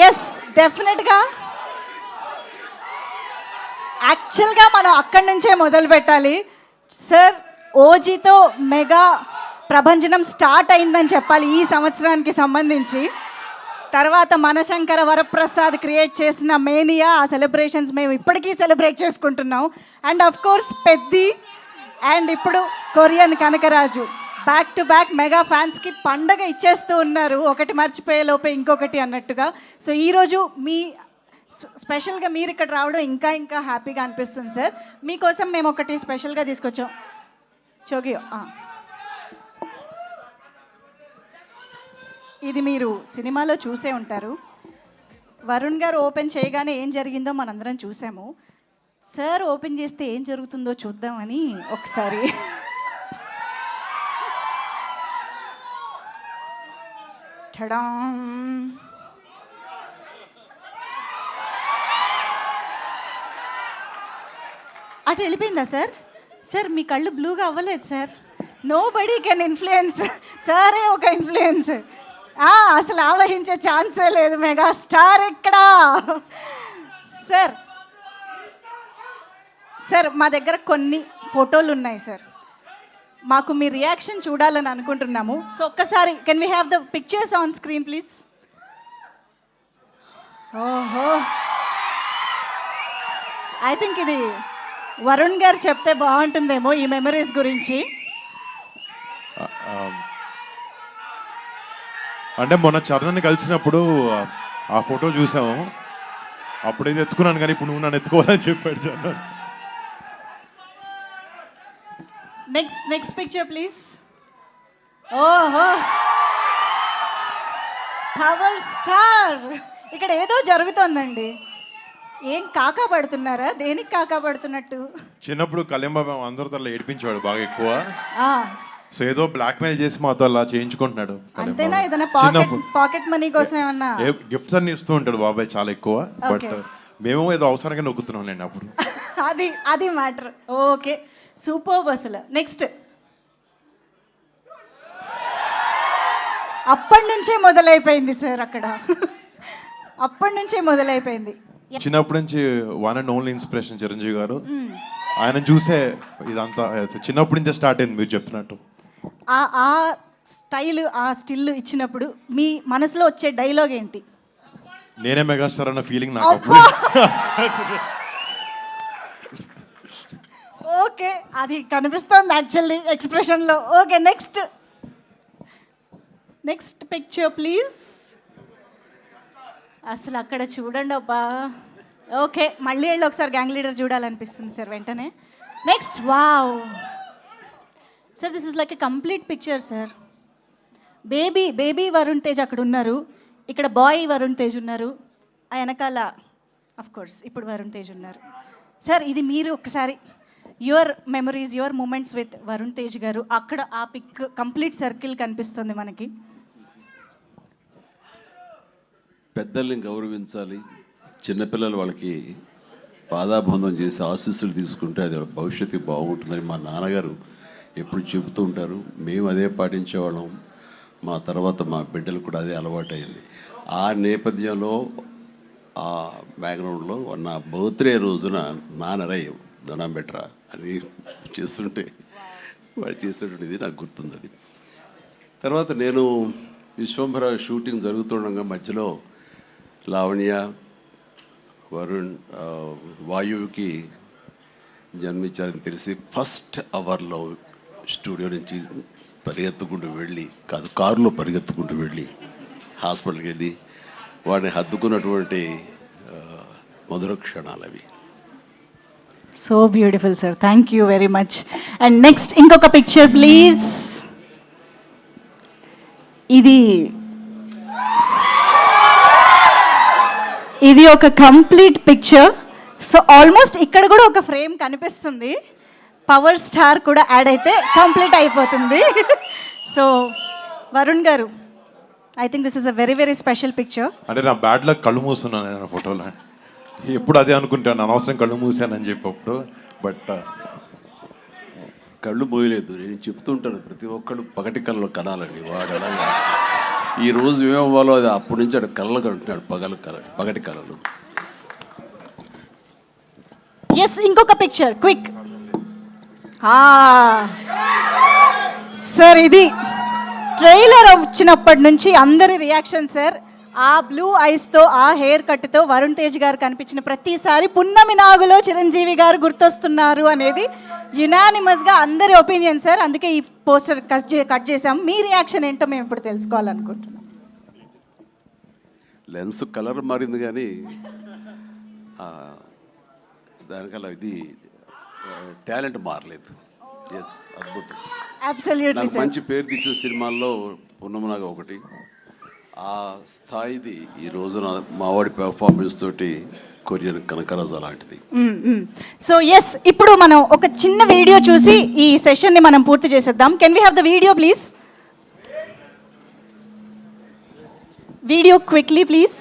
Yes, డెఫినెట్గా. యాక్చువల్గా మనం అక్కడి నుంచే మొదలు పెట్టాలి సార్. ఓజీతో మెగా ప్రభంజనం స్టార్ట్ అయిందని చెప్పాలి ఈ సంవత్సరానికి సంబంధించి. తర్వాత మనశంకర వరప్రసాద్ క్రియేట్ చేసిన మేనియా, ఆ సెలబ్రేషన్స్ మేము ఇప్పటికీ సెలబ్రేట్ చేసుకుంటున్నాం. And of course Peddi, and ఇప్పుడు Korean Kanakaraju, back to back mega ఫ్యాన్స్కి పండగ ఇచ్చేస్తూ ఉన్నారు, ఒకటి మర్చిపోయే లోపే ఇంకొకటి అన్నట్టుగా. సో ఈరోజు మీ స్పెషల్గా మీరు ఇక్కడ రావడం ఇంకా ఇంకా హ్యాపీగా అనిపిస్తుంది సార్. మీకోసం మేము ఒకటి స్పెషల్గా తీసుకొచ్చాం. చోగియో, ఇది మీరు సినిమాలో చూసే ఉంటారు. వరుణ్ గారు ఓపెన్ చేయగానే ఏం జరిగిందో మనందరం చూసాము. సార్ ఓపెన్ చేస్తే ఏం జరుగుతుందో చూద్దామని ఒకసారి. టడా! అటు వెళ్ళిపోయిందా సార్? సార్ మీ కళ్ళు బ్లూగా అవ్వలేదు sir. Nobody can influence, సారే ఒక ఇన్ఫ్లుయెన్స్. అసలు ఆవహించే ఛాన్సే లేదు మెగా స్టార్ ఇక్కడ. సార్ సార్ మా దగ్గర కొన్ని ఫోటోలు ఉన్నాయి సార్, మాకు మీ రియాక్షన్ చూడాలని అనుకుంటున్నాము. సో ఒక్కసారి can we have the pictures on screen please? ఓహో, ఐ థింక్ ఇది వరుణ్ గారు చెప్తే బాగుంటుందేమో ఈ మెమరీస్ గురించి. అంటే మొన్న చరణ్ని కలిసినప్పుడు ఆ ఫోటో చూసాము, అప్పుడు ఇది ఎత్తుకున్నాను, కానీ ఇప్పుడు నువ్వు నన్ను ఎత్తుకోవాలని చెప్పాడు చరణ్. Next picture please. ఓహో, పవర్ స్టార్. ఇక్కడ ఏదో జరుగుతోందండి. ఏం కాకా పడుతున్నారా? దేనికి కాకా పడుతున్నట్టు? చిన్నప్పుడు కళ్యాణ్ బాబు అందరితో అలా ఏడిపించేవాడు బాగా ఎక్కువ. సో ఏదో బ్లాక్ మెయిల్ చేసి మాతో అలా చేయించుకుంటున్నాడు. అంతేనా? ఏదైనా పాకెట్ మనీ కోసం ఏమన్నా గిఫ్ట్స్ అన్ని ఇస్తూ ఉంటాడు బాబాయ్ చాలా ఎక్కువ. బట్ మేము ఏదో అవసరంగా నొక్కుతున్నాం లేండి అప్పుడు. అది మ్యాటర్. Okay, super. అసలు నెక్స్ట్ అప్పటి నుంచే మొదలైపోయింది సార్ అక్కడ. అప్పటి నుంచే మొదలైపోయింది. చిన్నప్పటి నుంచి one and only inspiration Chiranjeevi గారు. ఆయన చూసే ఇదంతా చిన్నప్పటి నుంచే స్టార్ట్ అయింది మీరు చెప్తున్నట్టు. ఆ స్టైల్, ఆ స్టిల్ ఇచ్చినప్పుడు మీ మనసులో వచ్చే డైలాగ్ ఏంటి? నేనే మెగాస్టార్ అన్న ఫీలింగ్ నాకు అప్పుడు. ఓకే, అది కనిపిస్తోంది యాక్చువల్లీ ఎక్స్ప్రెషన్లో. Okay, next picture please. అసలు అక్కడ చూడండి అబ్బా. ఓకే, మళ్ళీ వెళ్ళి ఒకసారి గ్యాంగ్ లీడర్ చూడాలనిపిస్తుంది సార్ వెంటనే. Next, wow sir, this is like a complete picture sir. Baby Varun Tej అక్కడ ఉన్నారు, ఇక్కడ బాయ్ వరుణ్ తేజ్ ఉన్నారు, ఆ వెనకాల అఫ్ కోర్స్ ఇప్పుడు వరుణ్ తేజ్ ఉన్నారు. సార్ ఇది మీరు ఒకసారి your memories, your moments with Varun Tej గారు. అక్కడ ఆ పిక్ కంప్లీట్ సర్కిల్ కనిపిస్తుంది మనకి. పెద్దల్ని గౌరవించాలి, చిన్నపిల్లలు వాళ్ళకి పాదాబంధం చేసి ఆశీస్సులు తీసుకుంటే అది భవిష్యత్తు బాగుంటుందని మా నాన్నగారు ఎప్పుడు చెబుతూ ఉంటారు. మేము అదే పాటించేవాళ్ళం, మా తర్వాత మా బిడ్డలు కూడా అదే అలవాటైంది. ఆ నేపథ్యంలో ఆ బ్యాక్గ్రౌండ్లో నా బర్త్డే రోజున నాన్నరై దొనం బెట్రా అని చేస్తుంటే వాడు చేసేటువంటిది నాకు గుర్తుంది. అది తర్వాత నేను విశ్వంభర షూటింగ్ జరుగుతుండగా మధ్యలో లావణ్య, వరుణ్, వాయువుకి జన్మించారని తెలిసి ఫస్ట్ అవర్లో స్టూడియో నుంచి పరిగెత్తుకుంటూ వెళ్ళి, కారులో పరిగెత్తుకుంటూ వెళ్ళి హాస్పిటల్కి వెళ్ళి వాడిని హత్తుకున్నటువంటి మధుర క్షణాలు అవి. So beautiful sir, thank you very much. And next ఇంకొక పిక్చర్ ప్లీజ్. ఇది ఒక కంప్లీట్ పిక్చర్. సో ఆల్మోస్ట్ ఇక్కడ కూడా ఒక ఫ్రేమ్ కనిపిస్తుంది, పవర్ స్టార్ కూడా యాడ్ అయితే కంప్లీట్ అయిపోతుంది. సో వరుణ్ గారు, I think this is a very very special picture. అంటే నా బ్యాడ్ లక్ కళ్ళు మూస్తున్నాను నేను ఫోటోలో. ఎప్పుడు అదే అనుకుంటాను, అనవసరం కళ్ళు మూసానని చెప్పి అప్పుడు. బట్ కళ్ళు మోయలేదు, నేను చెప్తుంటాను ప్రతి ఒక్కళ్ళు పగటి కళ్ళు కనాలని. వాడు అలాగా ఈ రోజు ఏమవ్వాలో అది అప్పటి నుంచి అక్కడ కళ్ళకు అంటున్నాడు, పగటి కళలు. ఎస్, ఇంకొక పిక్చర్ క్విక్. సార్ ఇది ట్రైలర్ వచ్చినప్పటి నుంచి అందరి రియాక్షన్ సార్. ఆ బ్లూ ఐస్తో, ఆ హెయిర్ కట్తో వరుణ్ తేజ్ గారు కనిపించిన ప్రతిసారి పున్నమి నాగులో చిరంజీవి గారు గుర్తొస్తున్నారు అనేది యునానిమస్గా అందరి ఒపీనియన్ సార్. అందుకే ఈ పోస్టర్ కట్ చేసాం. మీ రియాక్షన్ ఏంటో మేము ఇప్పుడు తెలుసుకోవాలనుకుంటున్నాం. లెన్స్ కలర్ మారింది కానీ దానికల్లా ఇది టాలెంట్ మారలేదు. ఎస్, అద్భుతం. అబ్సల్యూట్లీ నాకు సార్. మంచి పేరు తెచ్చే సినిమాల్లో పున్నమనాగ ఒకటి. ఆ స్థాయిది ఈ రోజున మావాడి పెర్ఫార్మెన్స్ తోటి కొరియన్ కనకరాజు అలాంటిది. సో ఎస్, ఇప్పుడు మనం ఒక చిన్న వీడియో చూసి ఈ సెషన్ని మనం పూర్తి చేసేద్దాం. Can we have the video please? Video quickly please.